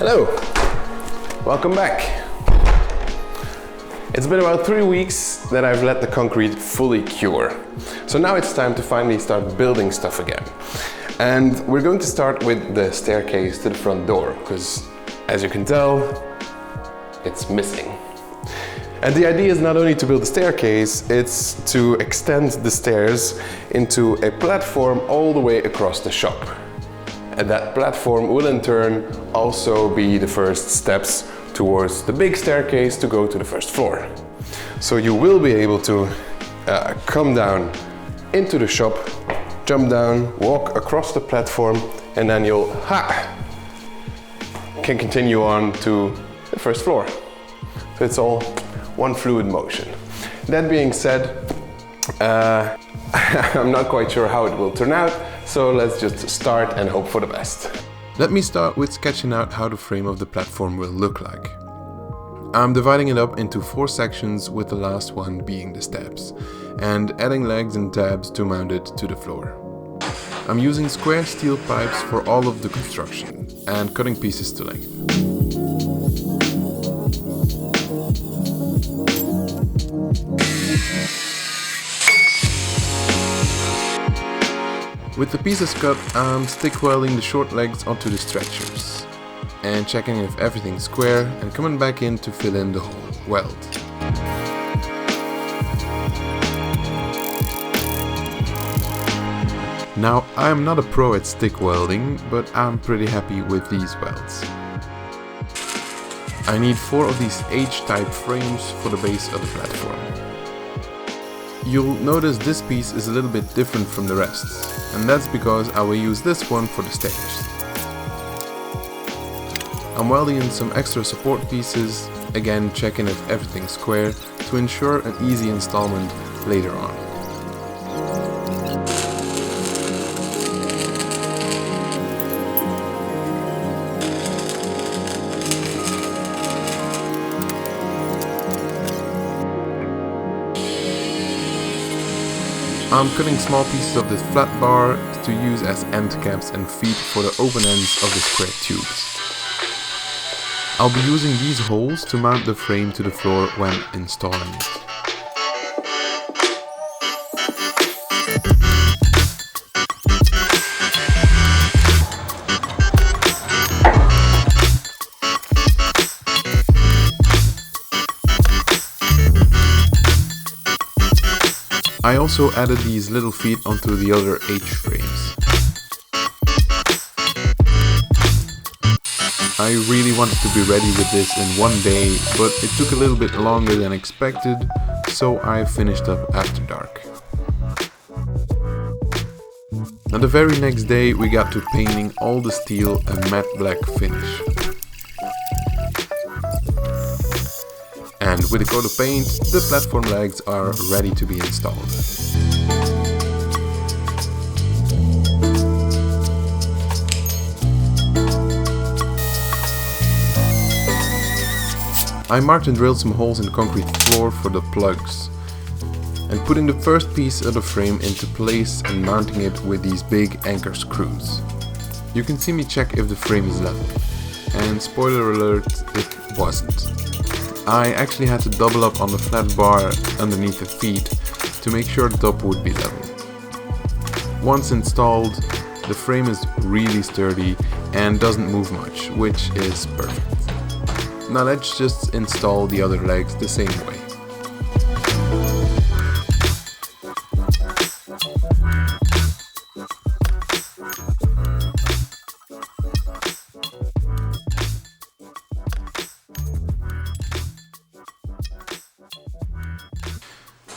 Hello, welcome back. It's been about 3 weeks that I've let the concrete fully cure. So now it's time to finally start building stuff again. And we're going to start with the staircase to the front door, because as you can tell, it's missing. And the idea is not only to build a staircase, it's to extend the stairs into a platform all the way across the shop. And that platform will in turn also be the first steps towards the big staircase to go to the first floor. So you will be able to come down into the shop, jump down, walk across the platform, and then you'll can continue on to the first floor. So it's all one fluid motion. That being said, I'm not quite sure how it will turn out, so let's just start and hope for the best. Let me start with sketching out how the frame of the platform will look like. I'm dividing it up into 4 sections, with the last one being the steps, and adding legs and tabs to mount it to the floor. I'm using square steel pipes for all of the construction and cutting pieces to length. With the pieces cut, I'm stick welding the short legs onto the stretchers and checking if everything's square and coming back in to fill in the whole weld. Now, I'm not a pro at stick welding, but I'm pretty happy with these welds. I need 4 of these H-type frames for the base of the platform. You'll notice this piece is a little bit different from the rest, and that's because I will use this one for the stairs. I'm welding in some extra support pieces, again checking if everything's square to ensure an easy installment later on. I'm cutting small pieces of this flat bar to use as end caps and feet for the open ends of the square tubes. I'll be using these holes to mount the frame to the floor when installing it. I also added these little feet onto the other H-frames. I really wanted to be ready with this in one day, but it took a little bit longer than expected, so I finished up after dark. On the very next day we got to painting all the steel a matte black finish. And with a coat of paint, the platform legs are ready to be installed. I marked and drilled some holes in the concrete floor for the plugs, and putting the first piece of the frame into place and mounting it with these big anchor screws. You can see me check if the frame is level, and spoiler alert, it wasn't. I actually had to double up on the flat bar underneath the feet to make sure the top would be level. Once installed, the frame is really sturdy and doesn't move much, which is perfect. Now let's just install the other legs the same way.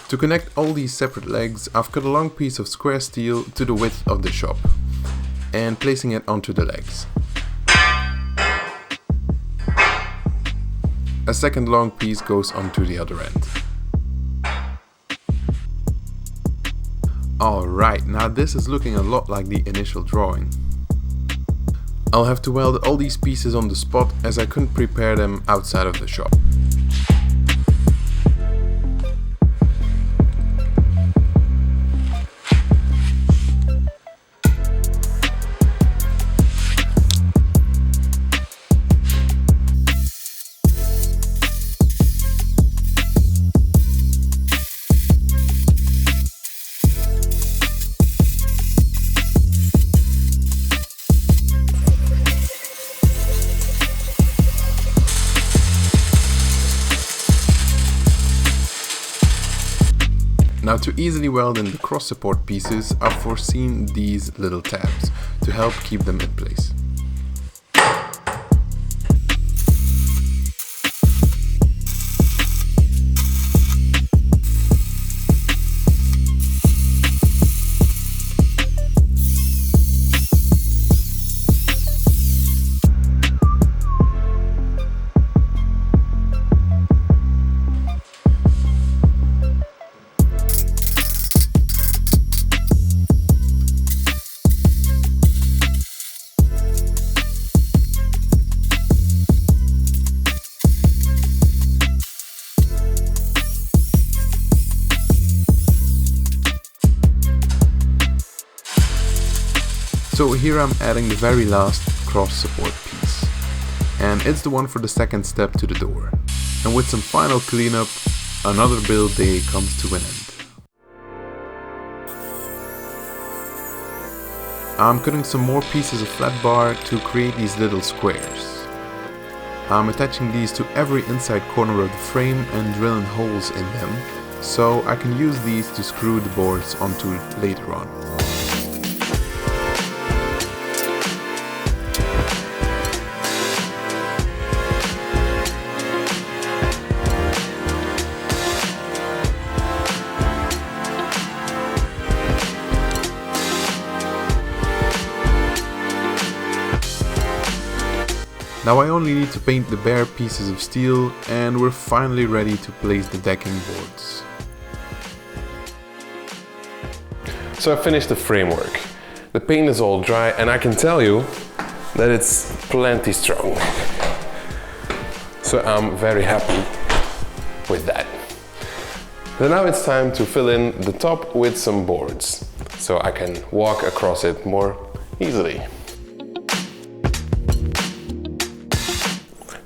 To connect all these separate legs, I've cut a long piece of square steel to the width of the shop and placing it onto the legs. A second long piece goes onto the other end. Alright, now this is looking a lot like the initial drawing. I'll have to weld all these pieces on the spot as I couldn't prepare them outside of the shop. Now, to easily weld in the cross support pieces, I've foreseen these little tabs to help keep them in place. So here I'm adding the very last cross support piece, and it's the one for the second step to the door. And with some final cleanup, another build day comes to an end. I'm cutting some more pieces of flat bar to create these little squares. I'm attaching these to every inside corner of the frame and drilling holes in them, so I can use these to screw the boards onto later on. Now I only need to paint the bare pieces of steel and we're finally ready to place the decking boards. So I finished the framework. The paint is all dry and I can tell you that it's plenty strong. So I'm very happy with that. Then now it's time to fill in the top with some boards so I can walk across it more easily.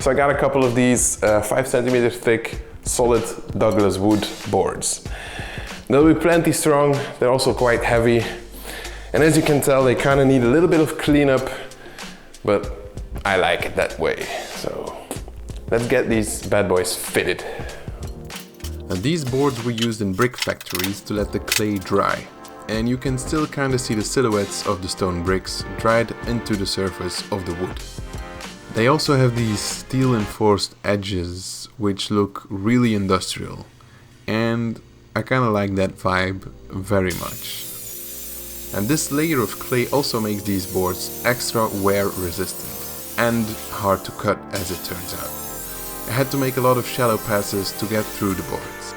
So I got a couple of these 5 centimeter thick solid Douglas wood boards. They'll be plenty strong, they're also quite heavy, and as you can tell they kind of need a little bit of cleanup, but I like it that way. So let's get these bad boys fitted. Now, these boards were used in brick factories to let the clay dry, and you can still kind of see the silhouettes of the stone bricks dried into the surface of the wood. They also have these steel enforced edges which look really industrial, and I kind of like that vibe very much. And this layer of clay also makes these boards extra wear resistant and hard to cut, as it turns out. I had to make a lot of shallow passes to get through the boards.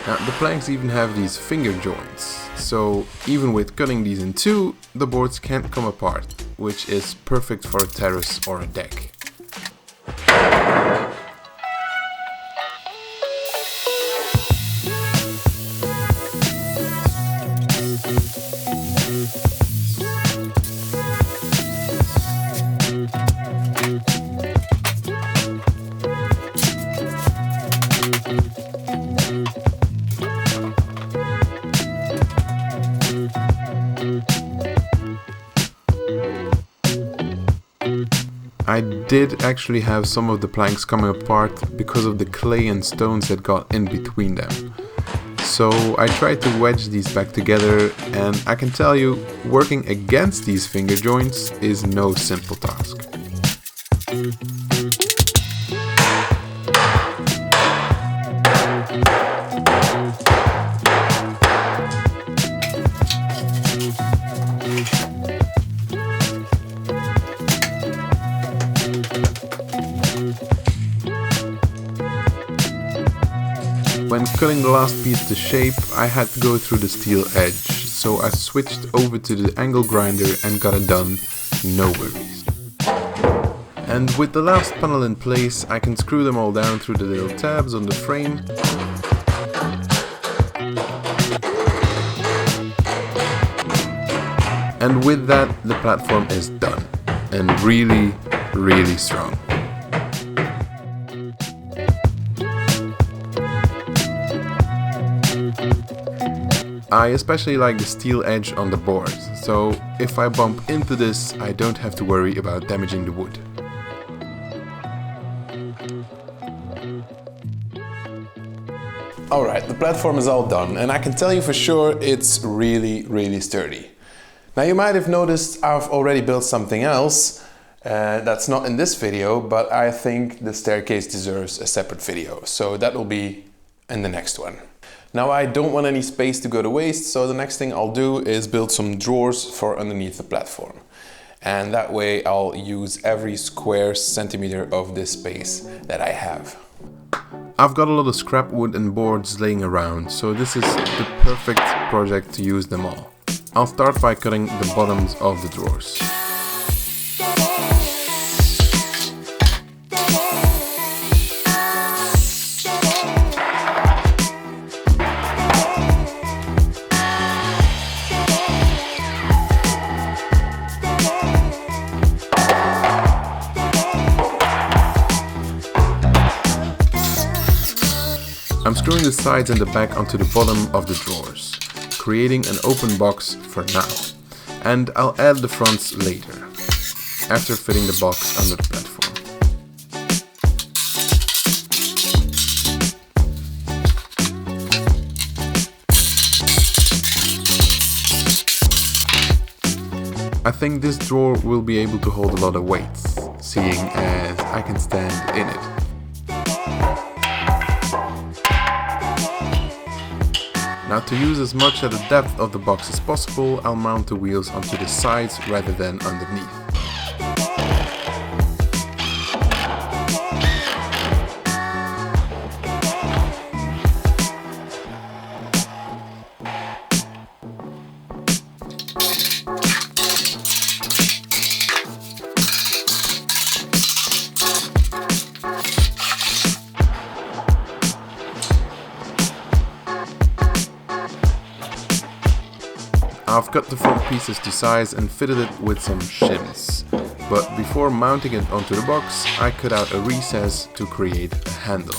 Now the planks even have these finger joints, so even with cutting these in two, the boards can't come apart, which is perfect for a terrace or a deck. I did actually have some of the planks coming apart because of the clay and stones that got in between them. So I tried to wedge these back together, and I can tell you, working against these finger joints is no simple task. When cutting the last piece to shape, I had to go through the steel edge, so I switched over to the angle grinder and got it done, no worries. And with the last panel in place, I can screw them all down through the little tabs on the frame. And with that, the platform is done, and really, really strong. I especially like the steel edge on the boards, so if I bump into this, I don't have to worry about damaging the wood. Alright, the platform is all done, and I can tell you for sure it's really sturdy. Now you might have noticed I've already built something else that's not in this video, but I think the staircase deserves a separate video, so that will be in the next one. Now I don't want any space to go to waste, so the next thing I'll do is build some drawers for underneath the platform. And that way I'll use every square centimeter of this space that I have. I've got a lot of scrap wood and boards laying around, so this is the perfect project to use them all. I'll start by cutting the bottoms of the drawers. I'm screwing the sides and the back onto the bottom of the drawers, creating an open box for now, and I'll add the fronts later, after fitting the box under the platform. I think this drawer will be able to hold a lot of weights, seeing as I can stand in it. Now, to use as much of the depth of the box as possible, I'll mount the wheels onto the sides rather than underneath. I've cut the front pieces to size and fitted it with some shims, but before mounting it onto the box, I cut out a recess to create a handle.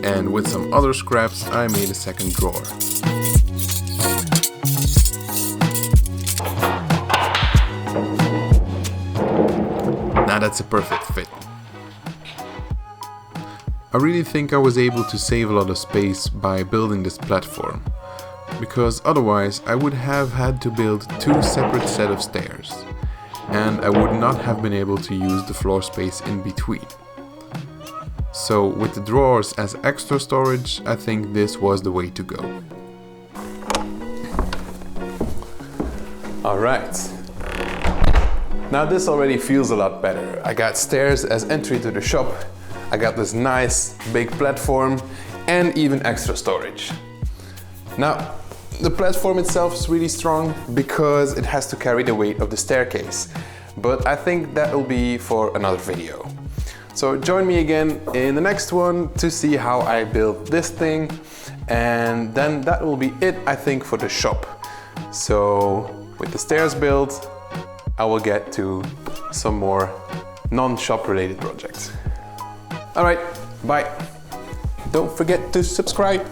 And with some other scraps, I made a second drawer. Now that's a perfect fit. I really think I was able to save a lot of space by building this platform, because otherwise I would have had to build two separate sets of stairs, and I would not have been able to use the floor space in between. So with the drawers as extra storage, I think this was the way to go. Alright. Now this already feels a lot better. I got stairs as entry to the shop, I got this nice big platform and even extra storage. Now the platform itself is really strong because it has to carry the weight of the staircase, but I think that will be for another video. So join me again in the next one to see how I built this thing, and then that will be it, I think, for the shop. So with the stairs built, I will get to some more non-shop related projects. Alright, bye. Don't forget to subscribe.